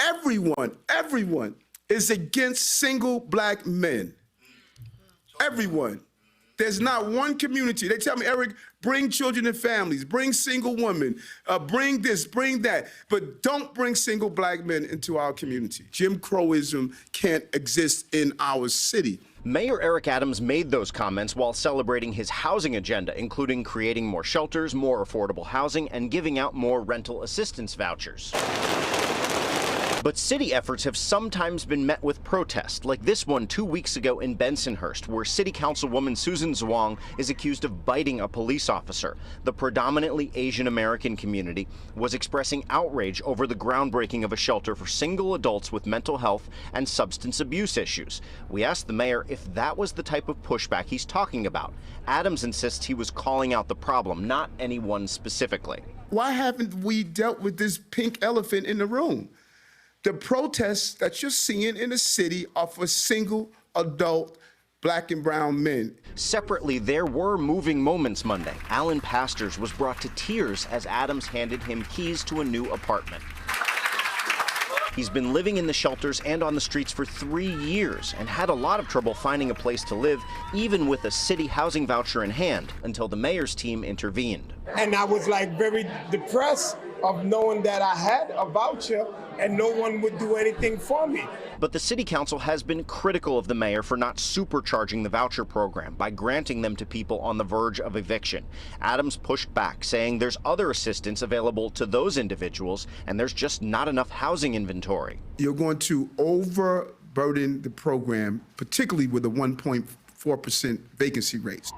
everyone is against single black men. Everyone. There's not one community. They tell me, Eric, bring children and families, bring single women, bring this, bring that, but don't bring single black men into our community. Jim Crowism can't exist in our city. Mayor Eric Adams made those comments while celebrating his housing agenda, including creating more shelters, more affordable housing, and giving out more rental assistance vouchers. But city efforts have sometimes been met with protest, like this one 2 weeks ago in Bensonhurst, where City Councilwoman Susan Zwang is accused of biting a police officer. The predominantly Asian American community was expressing outrage over the groundbreaking of a shelter for single adults with mental health and substance abuse issues. We asked the mayor if that was the type of pushback he's talking about. Adams insists he was calling out the problem, not anyone specifically. Why haven't we dealt with this pink elephant in the room? The protests that you're seeing in the city are for single adult black and brown men. Separately, there were moving moments Monday. Alan Pastors was brought to tears as Adams handed him keys to a new apartment. He's been living in the shelters and on the streets for 3 years and had a lot of trouble finding a place to live, even with a city housing voucher in hand, until the mayor's team intervened. And I was very depressed of knowing that I had a voucher and no one would do anything for me. But the city council has been critical of the mayor for not supercharging the voucher program by granting them to people on the verge of eviction. Adams pushed back, saying there's other assistance available to those individuals and there's just not enough housing inventory. You're going to overburden the program, particularly with a 1.4% vacancy rate.